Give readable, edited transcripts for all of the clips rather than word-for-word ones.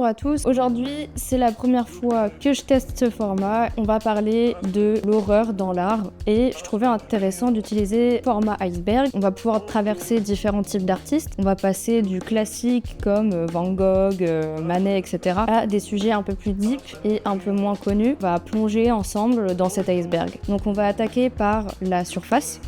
à tous, aujourd'hui c'est la première fois que je teste ce format. On va parler de l'horreur dans l'art et je trouvais intéressant d'utiliser le format iceberg. On va pouvoir traverser différents types d'artistes. On va passer du classique comme Van Gogh, Manet, etc. à des sujets un peu plus deep et un peu moins connus. On va plonger ensemble dans cet iceberg. Donc on va attaquer par la surface.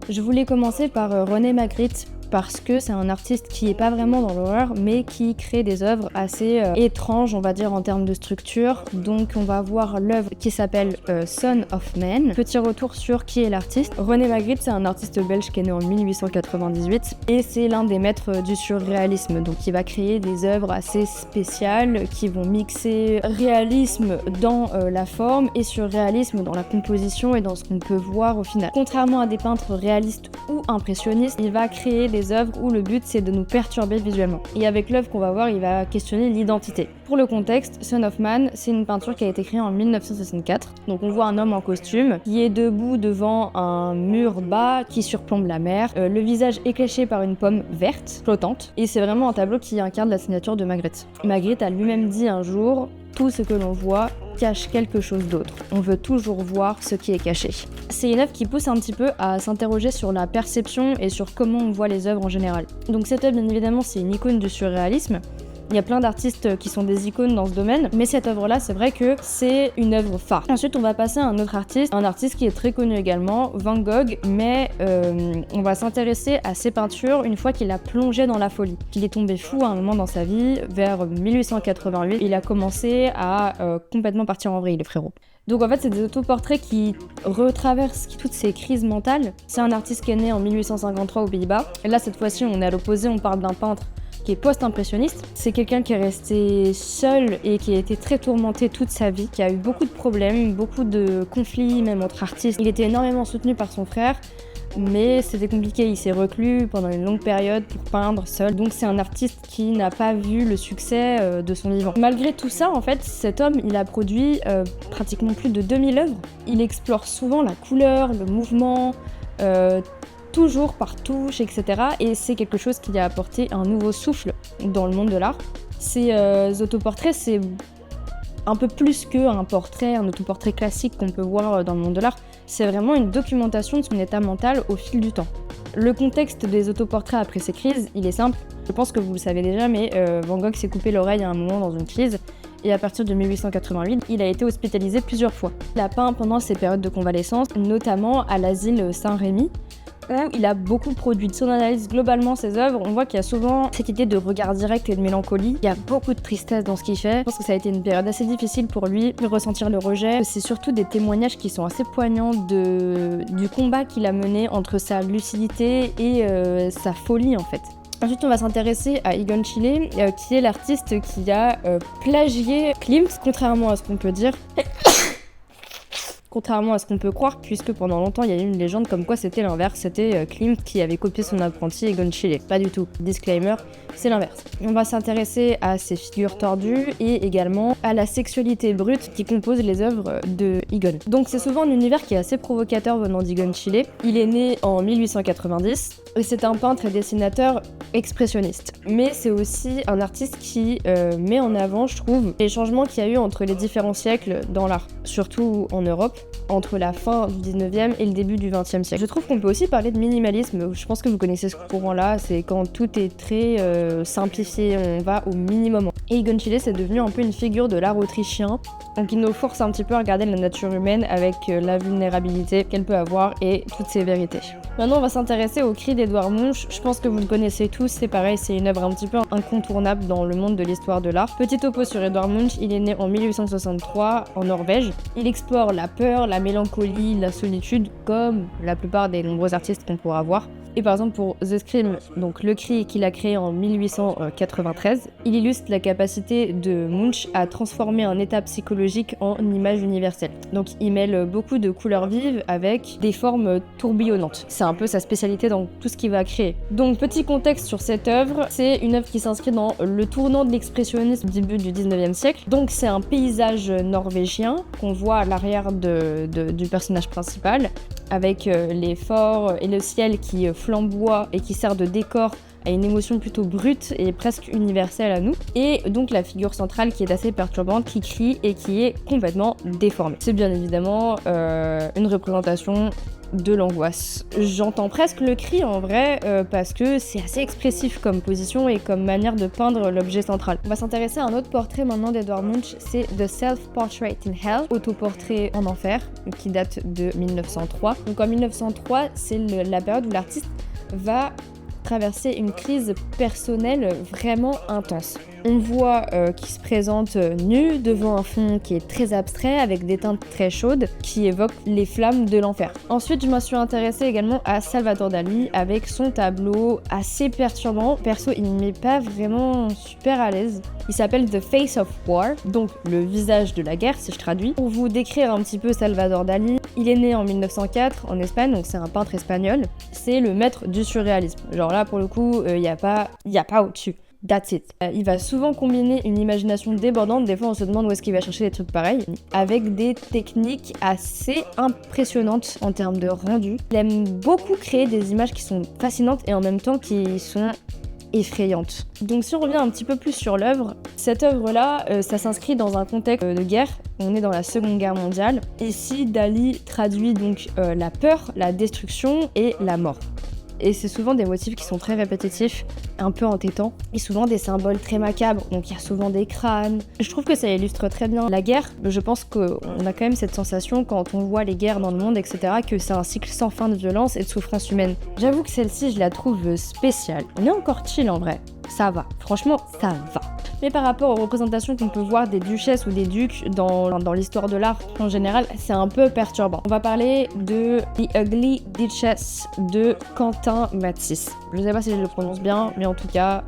Je voulais commencer par René Magritte parce que c'est un artiste qui est pas vraiment dans l'horreur mais qui crée des œuvres assez étranges, on va dire, en termes de structure. Donc on va voir l'œuvre qui s'appelle Son of Man. Petit retour sur qui est l'artiste. René Magritte, c'est un artiste belge qui est né en 1898 et c'est l'un des maîtres du surréalisme. Donc il va créer des œuvres assez spéciales qui vont mixer réalisme dans la forme et surréalisme dans la composition et dans ce qu'on peut voir au final. Contrairement à des peintres réalistes ou impressionnistes, il va créer des œuvres où le but c'est de nous perturber visuellement. Et avec l'œuvre qu'on va voir, il va questionner l'identité. Pour le contexte, Son of Man, c'est une peinture qui a été créée en 1964. Donc on voit un homme en costume qui est debout devant un mur bas qui surplombe la mer. Le visage éclairé par une pomme verte, flottante. Et c'est vraiment un tableau qui incarne la signature de Magritte. Magritte a lui-même dit un jour: tout ce que l'on voit cache quelque chose d'autre. On veut toujours voir ce qui est caché. C'est une œuvre qui pousse un petit peu à s'interroger sur la perception et sur comment on voit les œuvres en général. Donc cette œuvre, bien évidemment, c'est une icône du surréalisme. Il y a plein d'artistes qui sont des icônes dans ce domaine, mais cette œuvre-là, c'est vrai que c'est une œuvre phare. Ensuite, on va passer à un autre artiste, un artiste qui est très connu également, Van Gogh, mais on va s'intéresser à ses peintures une fois qu'il a plongé dans la folie. Il est tombé fou à un moment dans sa vie, vers 1888, il a commencé à complètement partir en vrille, le frérot. Donc en fait, c'est des autoportraits qui retraversent toutes ces crises mentales. C'est un artiste qui est né en 1853 aux Pays-Bas. Et là, cette fois-ci, on est à l'opposé, on parle d'un peintre qui est post-impressionniste. C'est quelqu'un qui est resté seul et qui a été très tourmenté toute sa vie, qui a eu beaucoup de problèmes, beaucoup de conflits même entre artistes. Il était énormément soutenu par son frère, mais c'était compliqué, il s'est reclus pendant une longue période pour peindre seul. Donc c'est un artiste qui n'a pas vu le succès de son vivant. Malgré tout ça, en fait, cet homme, il a produit pratiquement plus de 2000 œuvres. Il explore souvent la couleur, le mouvement, toujours par touche, etc. Et c'est quelque chose qui a apporté un nouveau souffle dans le monde de l'art. Ces autoportraits, c'est un peu plus qu'un portrait, un autoportrait classique qu'on peut voir dans le monde de l'art. C'est vraiment une documentation de son état mental au fil du temps. Le contexte des autoportraits après ces crises, il est simple. Je pense que vous le savez déjà, mais Van Gogh s'est coupé l'oreille à un moment dans une crise. Et à partir de 1888, il a été hospitalisé plusieurs fois. Il a peint pendant ses périodes de convalescence, notamment à l'asile Saint-Rémy, où il a beaucoup produit. Si on analyse globalement ses œuvres, on voit qu'il y a souvent cette idée de regard direct et de mélancolie. Il y a beaucoup de tristesse dans ce qu'il fait. Je pense que ça a été une période assez difficile pour lui de ressentir le rejet. C'est surtout des témoignages qui sont assez poignants du combat qu'il a mené entre sa lucidité et sa folie en fait. Ensuite, on va s'intéresser à Egon Schiele, qui est l'artiste qui a plagié Klimt, contrairement à ce qu'on peut dire. Contrairement à ce qu'on peut croire, puisque pendant longtemps il y a eu une légende comme quoi c'était l'inverse, c'était Klimt qui avait copié son apprenti Egon Schiele. Pas du tout, disclaimer, c'est l'inverse. On va s'intéresser à ses figures tordues et également à la sexualité brute qui compose les œuvres de Egon. Donc c'est souvent un univers qui est assez provocateur venant d'Egon Schiele. Il est né en 1890 et c'est un peintre et dessinateur expressionniste. Mais c'est aussi un artiste qui met en avant, je trouve, les changements qu'il y a eu entre les différents siècles dans l'art, surtout en Europe, entre la fin du 19e et le début du 20e siècle. Je trouve qu'on peut aussi parler de minimalisme. Je pense que vous connaissez ce courant-là, c'est quand tout est très simplifié, on va au minimum. Et Egon Schiele, c'est devenu un peu une figure de l'art autrichien, donc il nous force un petit peu à regarder la nature humaine avec la vulnérabilité qu'elle peut avoir et toutes ses vérités. Maintenant, on va s'intéresser au Cri d'Edvard Munch. Je pense que vous le connaissez tous, c'est pareil, c'est une œuvre un petit peu incontournable dans le monde de l'histoire de l'art. Petit topo sur Edvard Munch, il est né en 1863 en Norvège. Il explore la peur, la mélancolie, la solitude, comme la plupart des nombreux artistes qu'on pourra voir. Et par exemple pour The Scream, donc le cri qu'il a créé en 1893, il illustre la capacité de Munch à transformer un état psychologique en image universelle. Donc il mêle beaucoup de couleurs vives avec des formes tourbillonnantes. C'est un peu sa spécialité dans tout ce qu'il va créer. Donc petit contexte sur cette œuvre, c'est une œuvre qui s'inscrit dans le tournant de l'expressionnisme du début du 19e siècle. Donc c'est un paysage norvégien qu'on voit à l'arrière du personnage principal, avec les forts et le ciel qui flamboie et qui sert de décor a une émotion plutôt brute et presque universelle à nous. Et donc la figure centrale qui est assez perturbante, qui crie et qui est complètement déformée. C'est bien évidemment une représentation de l'angoisse. J'entends presque le cri en vrai parce que c'est assez expressif comme position et comme manière de peindre l'objet central. On va s'intéresser à un autre portrait maintenant d'Edvard Munch, c'est The Self-Portrait in Hell, autoportrait en enfer, qui date de 1903. Donc en 1903, c'est la période où l'artiste va traverser une crise personnelle vraiment intense. On voit qu'il se présente nu devant un fond qui est très abstrait avec des teintes très chaudes qui évoquent les flammes de l'enfer. Ensuite, je me suis intéressée également à Salvador Dali avec son tableau assez perturbant. Perso, il ne m'est pas vraiment super à l'aise. Il s'appelle The Face of War, donc le visage de la guerre si je traduis. Pour vous décrire un petit peu Salvador Dali, il est né en 1904 en Espagne, donc c'est un peintre espagnol. C'est le maître du surréalisme. Genre là, pour le coup, il y a pas au-dessus. That's it. Il va souvent combiner une imagination débordante, des fois on se demande où est-ce qu'il va chercher des trucs pareils, avec des techniques assez impressionnantes en termes de rendu. Il aime beaucoup créer des images qui sont fascinantes et en même temps qui sont effrayantes. Donc si on revient un petit peu plus sur l'œuvre, cette œuvre-là, ça s'inscrit dans un contexte de guerre. On est dans la Seconde Guerre mondiale. Ici, Dali traduit donc la peur, la destruction et la mort. Et c'est souvent des motifs qui sont très répétitifs, un peu entêtants, et souvent des symboles très macabres, donc il y a souvent des crânes. Je trouve que ça illustre très bien la guerre. Je pense qu'on a quand même cette sensation quand on voit les guerres dans le monde, etc., que c'est un cycle sans fin de violence et de souffrance humaine. J'avoue que celle-ci, je la trouve spéciale. On est encore chill en vrai. Ça va. Franchement, ça va. Mais par rapport aux représentations qu'on peut voir des duchesses ou des ducs dans l'histoire de l'art en général, c'est un peu perturbant. On va parler de The Ugly Duchess de Quentin Matisse. Je sais pas si je le prononce bien, mais en tout cas,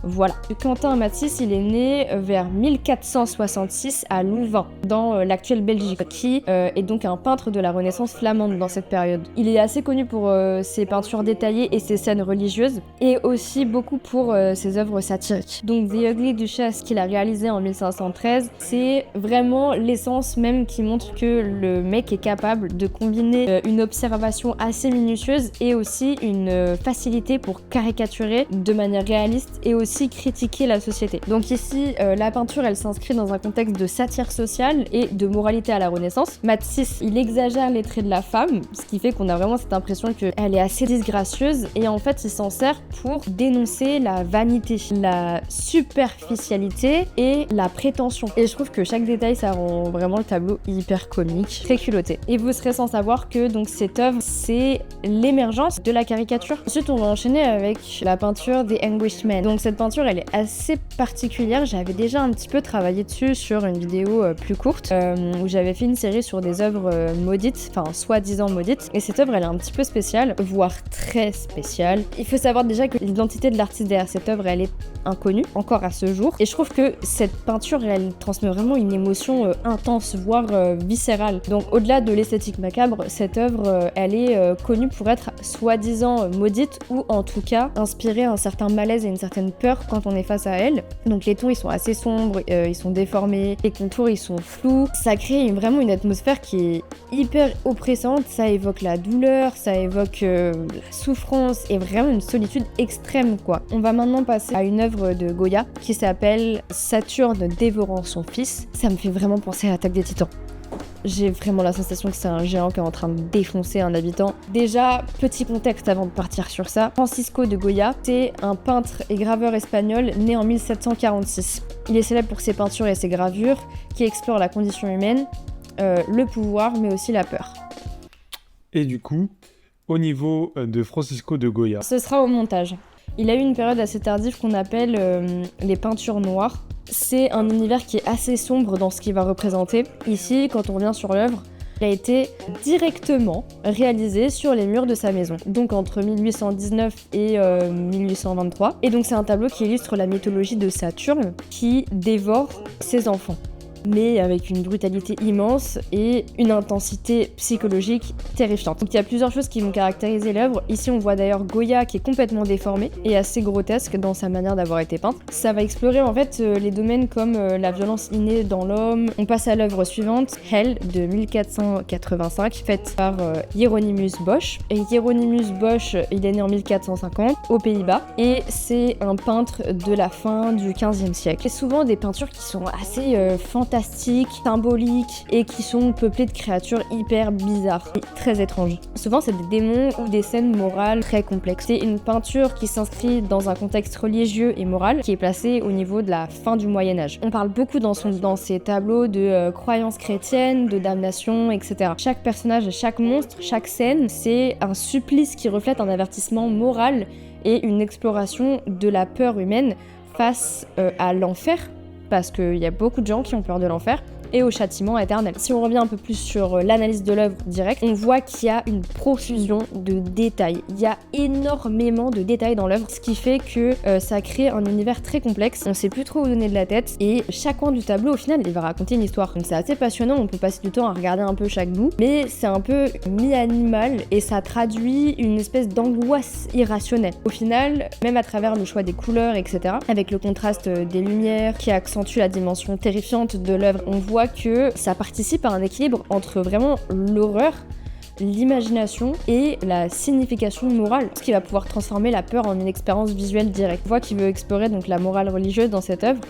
voilà. Quentin Matisse, il est né vers 1466 à Louvain, dans l'actuelle Belgique, qui est donc un peintre de la Renaissance flamande dans cette période. Il est assez connu pour ses peintures détaillées et ses scènes religieuses, et aussi beaucoup pour ses œuvres satiriques. Donc The Ugly Duchess qu'il a réalisé en 1513, c'est vraiment l'essence même qui montre que le mec est capable de combiner une observation assez minutieuse et aussi une facilité pour caricaturer de manière réaliste et aussi critiquer la société. Donc ici, la peinture, elle s'inscrit dans un contexte de satire sociale et de moralité à la Renaissance. Matisse, il exagère les traits de la femme, ce qui fait qu'on a vraiment cette impression qu'elle est assez disgracieuse, et en fait, il s'en sert pour dénoncer la vanité, la superficialité et la prétention. Et je trouve que chaque détail, ça rend vraiment le tableau hyper comique, très culotté. Et vous serez sans savoir que donc cette œuvre, c'est l'émergence de la caricature. Ensuite, on va enchaîner avec la peinture des Englishmen. Donc cette peinture, elle est assez particulière. J'avais déjà un petit peu travaillé dessus sur une vidéo plus courte où j'avais fait une série sur des œuvres maudites, enfin soi-disant maudites. Et cette œuvre, elle est un petit peu spéciale, voire très spéciale. Il faut savoir déjà que l'identité de l'artiste derrière cette œuvre, elle est inconnue encore à ce jour. Et je trouve que cette peinture, elle transmet vraiment une émotion intense, voire viscérale. Donc au-delà de l'esthétique macabre, cette œuvre, elle est connue pour être soi-disant maudite ou en tout cas inspirer un certain malaise et une certaine peur quand on est face à elle. Donc les tons, ils sont assez sombres, ils sont déformés, les contours, ils sont flous. Ça crée vraiment une atmosphère qui est hyper oppressante. Ça évoque la douleur, ça évoque la souffrance et vraiment une solitude extrême, quoi. On va maintenant passer à une œuvre de Goya qui s'appelle Saturne dévorant son fils. Ça me fait vraiment penser à l'Attaque des Titans. J'ai vraiment la sensation que c'est un géant qui est en train de défoncer un habitant. Déjà, petit contexte avant de partir sur ça. Francisco de Goya, c'est un peintre et graveur espagnol né en 1746. Il est célèbre pour ses peintures et ses gravures qui explorent la condition humaine, le pouvoir, mais aussi la peur. Et du coup, au niveau de Francisco de Goya, Ce sera au montage. Il a eu une période assez tardive qu'on appelle les peintures noires. C'est un univers qui est assez sombre dans ce qu'il va représenter. Ici, quand on revient sur l'œuvre, il a été directement réalisé sur les murs de sa maison, donc entre 1819 et 1823. Et donc c'est un tableau qui illustre la mythologie de Saturne qui dévore ses enfants. mais avec une brutalité immense et une intensité psychologique terrifiante. Donc il y a plusieurs choses qui vont caractériser l'œuvre. Ici on voit d'ailleurs Goya qui est complètement déformé et assez grotesque dans sa manière d'avoir été peinte. Ça va explorer en fait les domaines comme la violence innée dans l'homme. On passe à l'œuvre suivante, Hell de 1485, faite par Hieronymus Bosch. Et Hieronymus Bosch, il est né en 1450 aux Pays-Bas et c'est un peintre de la fin du 15e siècle. C'est souvent des peintures qui sont assez fantastiques, symboliques et qui sont peuplées de créatures hyper bizarres et très étranges. Souvent c'est des démons ou des scènes morales très complexes. C'est une peinture qui s'inscrit dans un contexte religieux et moral qui est placé au niveau de la fin du Moyen-Âge. On parle beaucoup dans ces tableaux de croyances chrétiennes, de damnation, etc. Chaque personnage, chaque monstre, chaque scène, c'est un supplice qui reflète un avertissement moral et une exploration de la peur humaine face à l'enfer, parce qu'il y a beaucoup de gens qui ont peur de l'enfer, et au châtiment éternel. Si on revient un peu plus sur l'analyse de l'œuvre directe, on voit qu'il y a une profusion de détails. Il y a énormément de détails dans l'œuvre, ce qui fait que ça crée un univers très complexe. On sait plus trop où donner de la tête, et chaque coin du tableau, au final, il va raconter une histoire. Donc c'est assez passionnant, on peut passer du temps à regarder un peu chaque bout, mais c'est un peu mi-animal, et ça traduit une espèce d'angoisse irrationnelle. Au final, même à travers le choix des couleurs, etc., avec le contraste des lumières qui accentue la dimension terrifiante de l'œuvre, on voit que ça participe à un équilibre entre vraiment l'horreur, l'imagination et la signification morale, ce qui va pouvoir transformer la peur en une expérience visuelle directe. On voit qu'il veut explorer donc la morale religieuse dans cette œuvre,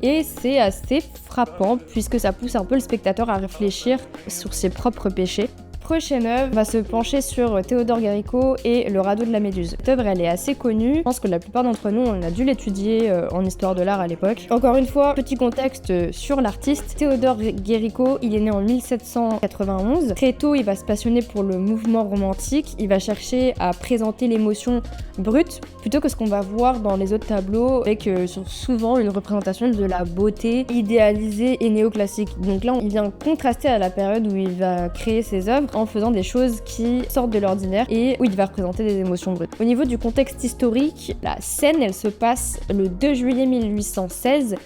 et c'est assez frappant puisque ça pousse un peu le spectateur à réfléchir sur ses propres péchés. Prochaine œuvre va se pencher sur Théodore Géricault et le radeau de la Méduse. Cette œuvre, elle est assez connue. Je pense que la plupart d'entre nous, on a dû l'étudier en histoire de l'art à l'époque. Encore une fois, petit contexte sur l'artiste. Théodore Géricault, il est né en 1791. Très tôt, il va se passionner pour le mouvement romantique. Il va chercher à présenter l'émotion brute plutôt que ce qu'on va voir dans les autres tableaux, avec souvent une représentation de la beauté idéalisée et néoclassique. Donc là, il vient contraster à la période où il va créer ses œuvres en faisant des choses qui sortent de l'ordinaire et où il va représenter des émotions brutes. Au niveau du contexte historique, la scène, elle se passe le 2 juillet 1816.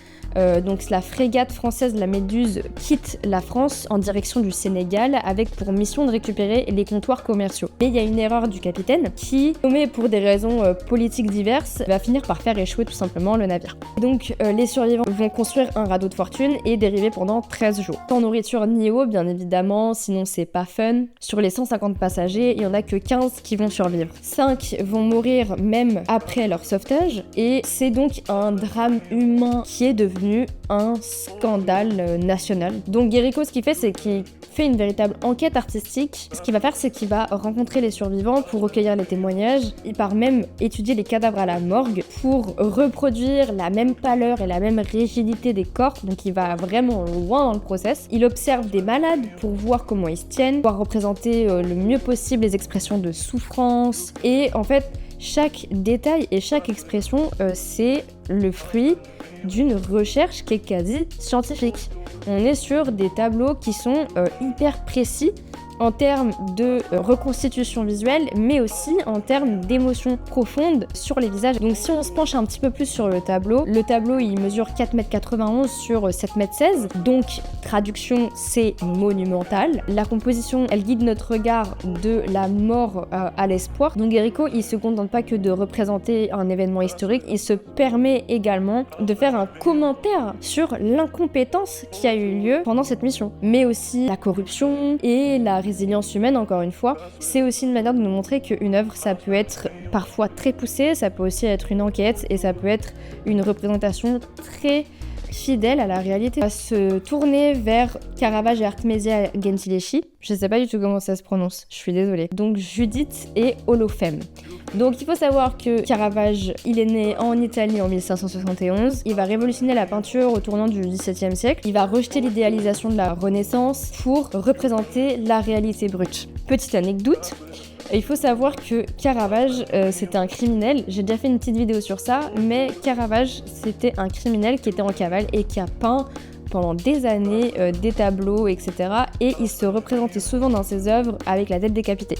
Donc la frégate française La Méduse quitte la France en direction du Sénégal avec pour mission de récupérer les comptoirs commerciaux. Mais il y a une erreur du capitaine qui, nommé pour des raisons politiques diverses, va finir par faire échouer tout simplement le navire. Donc les survivants vont construire un radeau de fortune et dériver pendant 13 jours. Sans nourriture ni eau, bien évidemment, sinon c'est pas fun. Sur les 150 passagers, il y en a que 15 qui vont survivre. 5 vont mourir même après leur sauvetage, et c'est donc un drame humain qui est devenu un scandale national. Donc Géricault, ce qu'il fait, c'est qu'il fait une véritable enquête artistique. Ce qu'il va faire, c'est qu'il va rencontrer les survivants pour recueillir les témoignages. Il part même étudier les cadavres à la morgue pour reproduire la même pâleur et la même rigidité des corps. Donc il va vraiment loin dans le process. Il observe des malades pour voir comment ils se tiennent, pouvoir représenter le mieux possible les expressions de souffrance. Et en fait, chaque détail et chaque expression, c'est le fruit d'une recherche qui est quasi scientifique. On est sur des tableaux qui sont hyper précis en termes de reconstitution visuelle, mais aussi en termes d'émotions profondes sur les visages. Donc si on se penche un petit peu plus sur le tableau il mesure 4,91 m sur 7,16 m, donc traduction, c'est monumental. La composition, elle guide notre regard de la mort à l'espoir. Donc Géricault, il se contente pas que de représenter un événement historique, il se permet également de faire un commentaire sur l'incompétence qui a eu lieu pendant cette mission, mais aussi la corruption et la résilience humaine. Encore une fois, c'est aussi une manière de nous montrer qu'une œuvre, ça peut être parfois très poussé, ça peut aussi être une enquête, et ça peut être une représentation très fidèle à la réalité. On va se tourner vers Caravage et Artemisia Gentileschi. Je sais pas du tout comment ça se prononce, je suis désolée. Donc Judith et Holofème. Donc il faut savoir que Caravage, il est né en Italie en 1571. Il va révolutionner la peinture au tournant du XVIIe siècle. Il va rejeter l'idéalisation de la Renaissance pour représenter la réalité brute. Petite anecdote, il faut savoir que Caravage, c'était un criminel. J'ai déjà fait une petite vidéo sur ça, mais Caravage, c'était un criminel qui était en cavale et qui a peint pendant des années des tableaux, etc. Et il se représentait souvent dans ses œuvres avec la tête décapitée.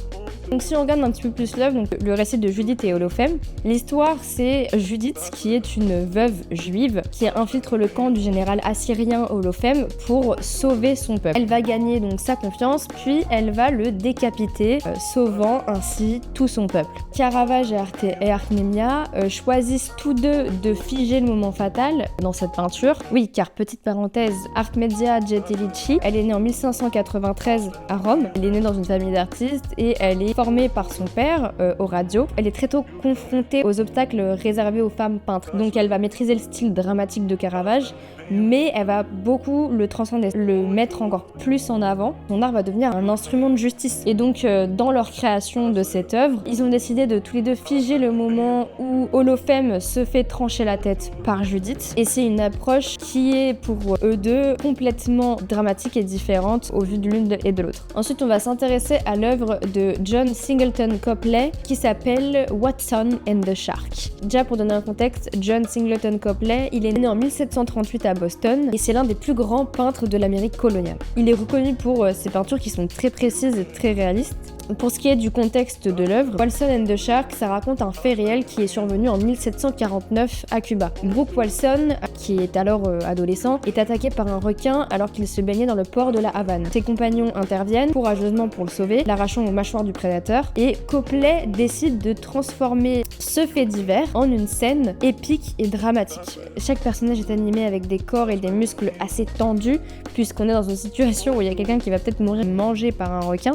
Donc si on regarde un petit peu plus l'œuvre, donc le récit de Judith et Holofème, l'histoire c'est Judith qui est une veuve juive qui infiltre le camp du général assyrien Holofème pour sauver son peuple. Elle va gagner donc sa confiance, puis elle va le décapiter, sauvant ainsi tout son peuple. Caravage et Artemisia choisissent tous deux de figer le moment fatal dans cette peinture. Oui, car petite parenthèse, Artemisia Gentileschi, elle est née en 1593 à Rome. Elle est née dans une famille d'artistes et elle est formée par son père, Orazio. Elle est très tôt confrontée aux obstacles réservés aux femmes peintres. Donc elle va maîtriser le style dramatique de Caravage, mais elle va beaucoup le transcender, le mettre encore plus en avant. Son art va devenir un instrument de justice. Et donc dans leur création de cette œuvre, ils ont décidé de tous les deux figer le moment où Holofème se fait trancher la tête par Judith. Et c'est une approche qui est pour eux deux complètement dramatique et différente au vu de l'une et de l'autre. Ensuite, on va s'intéresser à l'œuvre de John Singleton Copley qui s'appelle Watson and the Shark. Déjà pour donner un contexte, John Singleton Copley, il est né en 1738 à Boston et c'est l'un des plus grands peintres de l'Amérique coloniale. Il est reconnu pour ses peintures qui sont très précises et très réalistes. Pour ce qui est du contexte de l'œuvre, Watson and the Shark, ça raconte un fait réel qui est survenu en 1749 à Cuba. Brooke Watson, qui est alors adolescent, est attaqué par un requin alors qu'il se baignait dans le port de la Havane. Ses compagnons interviennent courageusement pour le sauver, l'arrachant aux mâchoires du prédateur, et Copley décide de transformer ce fait divers en une scène épique et dramatique. Chaque personnage est animé avec des corps et des muscles assez tendus, puisqu'on est dans une situation où il y a quelqu'un qui va peut-être mourir mangé par un requin,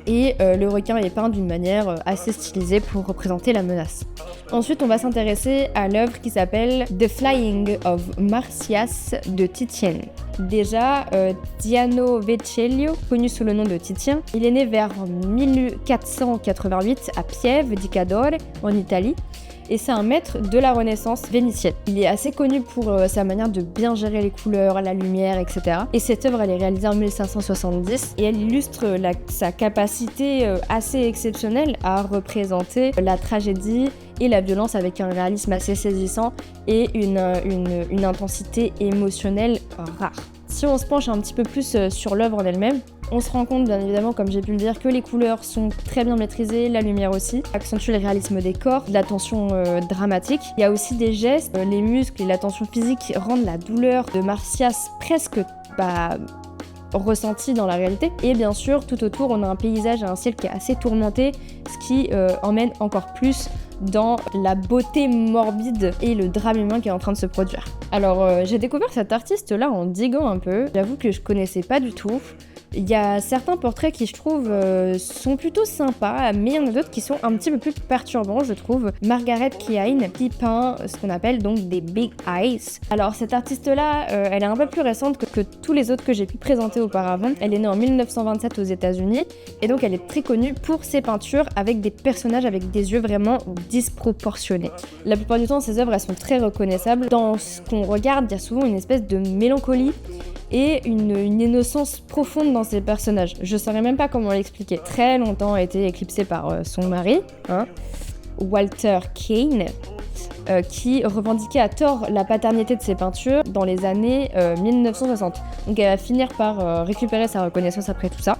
et le requin est peint d'une manière assez stylisée pour représenter la menace. Ensuite, on va s'intéresser à l'œuvre qui s'appelle The Flying of Marsyas de Titien. Déjà, Diano Vecellio, connu sous le nom de Titien, il est né vers 1488 à Pieve di Cadore, en Italie. Et c'est un maître de la Renaissance vénitienne. Il est assez connu pour sa manière de bien gérer les couleurs, la lumière, etc. Et cette œuvre, elle est réalisée en 1570 et elle illustre sa capacité assez exceptionnelle à représenter la tragédie et la violence avec un réalisme assez saisissant et une intensité émotionnelle rare. Si on se penche un petit peu plus sur l'œuvre en elle-même, on se rend compte bien évidemment, comme j'ai pu le dire, que les couleurs sont très bien maîtrisées, la lumière aussi, accentue le réalisme des corps, de la tension dramatique. Il y a aussi des gestes, les muscles et la tension physique rendent la douleur de Marsyas presque ressentie dans la réalité. Et bien sûr, tout autour, on a un paysage et un ciel qui est assez tourmenté, ce qui emmène encore plus dans la beauté morbide et le drame humain qui est en train de se produire. Alors, j'ai découvert cet artiste-là en diguant un peu. J'avoue que je connaissais pas du tout. Il y a certains portraits qui, je trouve, sont plutôt sympas, mais il y en a d'autres qui sont un petit peu plus perturbants, je trouve. Margaret Keane, qui peint ce qu'on appelle donc des big eyes. Alors, cette artiste-là, elle est un peu plus récente que tous les autres que j'ai pu présenter auparavant. Elle est née en 1927 aux États-Unis, et donc elle est très connue pour ses peintures avec des personnages avec des yeux vraiment disproportionnés. La plupart du temps, ses œuvres, elles sont très reconnaissables. Dans ce qu'on regarde, il y a souvent une espèce de mélancolie et une innocence profonde dans ses personnages. Je saurais même pas comment l'expliquer. Très longtemps a été éclipsée par son mari, Walter Keane, qui revendiquait à tort la paternité de ses peintures dans les années 1960. Donc elle va finir par récupérer sa reconnaissance après tout ça,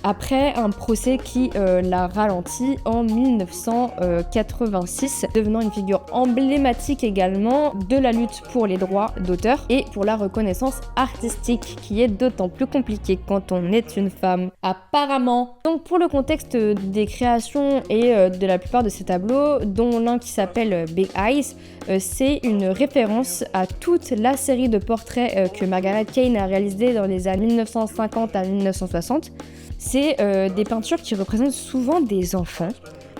après un procès qui l'a ralenti en 1986, devenant une figure emblématique également de la lutte pour les droits d'auteur et pour la reconnaissance artistique, qui est d'autant plus compliquée quand on est une femme, apparemment. Donc pour le contexte des créations et de la plupart de ces tableaux, dont l'un qui s'appelle Big Eyes, c'est une référence à toute la série de portraits que Margaret Keane a réalisé dans les années 1950 à 1960. C'est des peintures qui représentent souvent des enfants,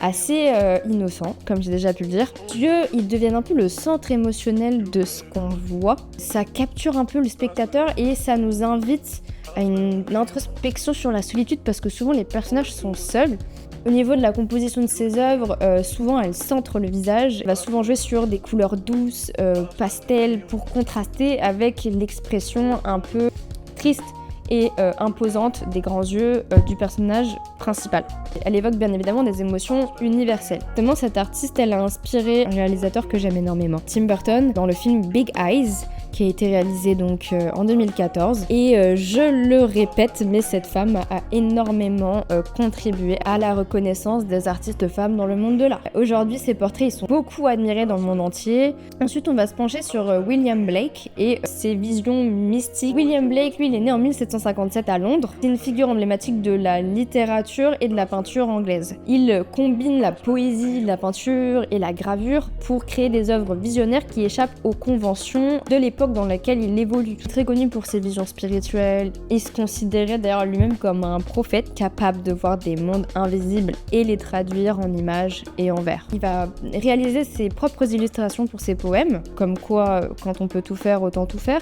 assez innocents, comme j'ai déjà pu le dire. Dieu, ils deviennent un peu le centre émotionnel de ce qu'on voit. Ça capture un peu le spectateur et ça nous invite à une introspection sur la solitude, parce que souvent les personnages sont seuls. Au niveau de la composition de ses œuvres, souvent elle centre le visage. Elle va souvent jouer sur des couleurs douces, pastel, pour contraster avec l'expression un peu triste et imposante des grands yeux du personnage principal. Elle évoque bien évidemment des émotions universelles. Notamment, cette artiste, elle a inspiré un réalisateur que j'aime énormément, Tim Burton, dans le film Big Eyes, qui a été réalisé donc en 2014. Et je le répète, mais cette femme a énormément contribué à la reconnaissance des artistes femmes dans le monde de l'art. Aujourd'hui, ses portraits ils sont beaucoup admirés dans le monde entier. Ensuite, on va se pencher sur William Blake et ses visions mystiques. William Blake, lui, il est né en 1757 à Londres. C'est une figure emblématique de la littérature et de la peinture anglaise. Il combine la poésie, la peinture et la gravure pour créer des œuvres visionnaires qui échappent aux conventions de l'époque dans laquelle il évolue. Très connu pour ses visions spirituelles, il se considérait d'ailleurs lui-même comme un prophète capable de voir des mondes invisibles et les traduire en images et en vers. Il va réaliser ses propres illustrations pour ses poèmes, comme quoi quand on peut tout faire, autant tout faire.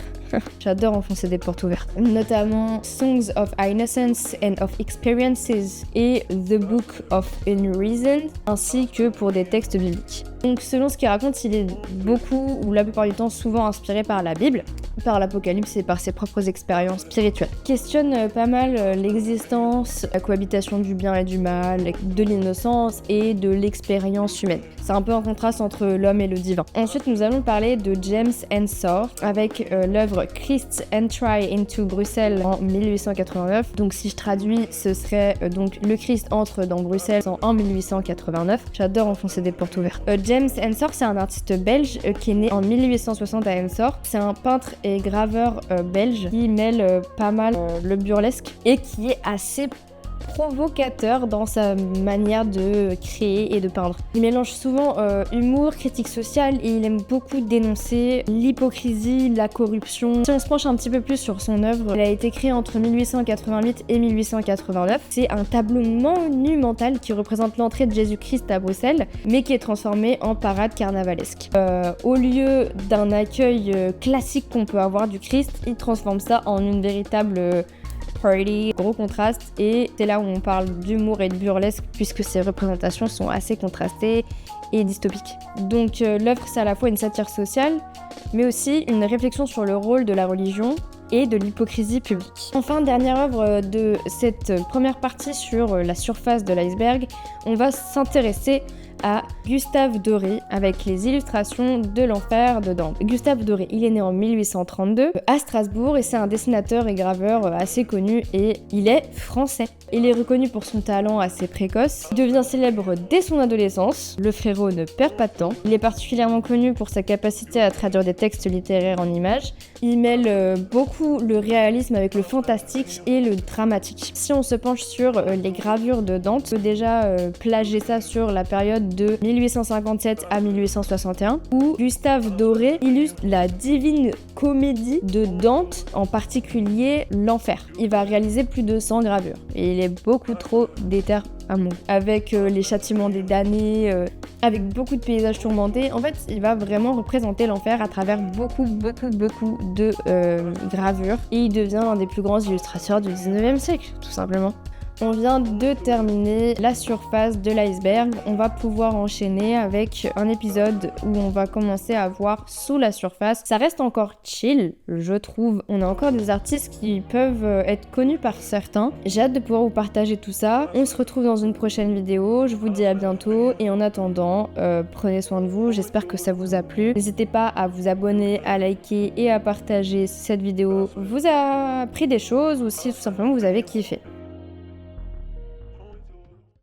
J'adore enfoncer des portes ouvertes. Notamment Songs of Innocence and of Experiences et The Book of Unreason, ainsi que pour des textes bibliques. Donc selon ce qu'il raconte, il est beaucoup, ou la plupart du temps, souvent inspiré par la Bible, par l'Apocalypse et par ses propres expériences spirituelles. Il questionne pas mal l'existence, la cohabitation du bien et du mal, de l'innocence et de l'expérience humaine. C'est un peu un contraste entre l'homme et le divin. Ensuite, nous allons parler de James Ensor avec l'œuvre Christ's Entry into Bruxelles en 1889. Donc si je traduis, ce serait donc le Christ entre dans Bruxelles en 1889. J'adore enfoncer des portes ouvertes. James Ensor, c'est un artiste belge qui est né en 1860 à Ensor. C'est un peintre et graveur belge qui mêle pas mal le burlesque et qui est assez provocateur dans sa manière de créer et de peindre. Il mélange souvent humour, critique sociale et il aime beaucoup dénoncer l'hypocrisie, la corruption. Si on se penche un petit peu plus sur son œuvre, elle a été créée entre 1888 et 1889. C'est un tableau monumental qui représente l'entrée de Jésus-Christ à Bruxelles, mais qui est transformé en parade carnavalesque. Au lieu d'un accueil classique qu'on peut avoir du Christ, il transforme ça en une véritable party, gros contraste, et c'est là où on parle d'humour et de burlesque puisque ces représentations sont assez contrastées et dystopiques. Donc l'œuvre, c'est à la fois une satire sociale mais aussi une réflexion sur le rôle de la religion et de l'hypocrisie publique. Enfin, dernière œuvre de cette première partie sur la surface de l'iceberg, on va s'intéresser à Gustave Doré avec les illustrations de l'enfer de Dante. Gustave Doré, il est né en 1832 à Strasbourg et c'est un dessinateur et graveur assez connu et il est français. Il est reconnu pour son talent assez précoce. Il devient célèbre dès son adolescence. Le frérot ne perd pas de temps. Il est particulièrement connu pour sa capacité à traduire des textes littéraires en images. Il mêle beaucoup le réalisme avec le fantastique et le dramatique. Si on se penche sur les gravures de Dante, on peut déjà plager ça sur la période de 1857 à 1861, où Gustave Doré illustre la divine comédie de Dante, en particulier l'enfer. Il va réaliser plus de 100 gravures, et il est beaucoup trop déter à mon goût. Avec les châtiments des damnés, avec beaucoup de paysages tourmentés. En fait, il va vraiment représenter l'enfer à travers beaucoup de gravures, et il devient l'un des plus grands illustrateurs du 19e siècle, tout simplement. On vient de terminer la surface de l'iceberg. On va pouvoir enchaîner avec un épisode où on va commencer à voir sous la surface. Ça reste encore chill, je trouve. On a encore des artistes qui peuvent être connus par certains. J'ai hâte de pouvoir vous partager tout ça. On se retrouve dans une prochaine vidéo. Je vous dis à bientôt. Et en attendant, prenez soin de vous. J'espère que ça vous a plu. N'hésitez pas à vous abonner, à liker et à partager si cette vidéo vous a appris des choses ou si tout simplement vous avez kiffé.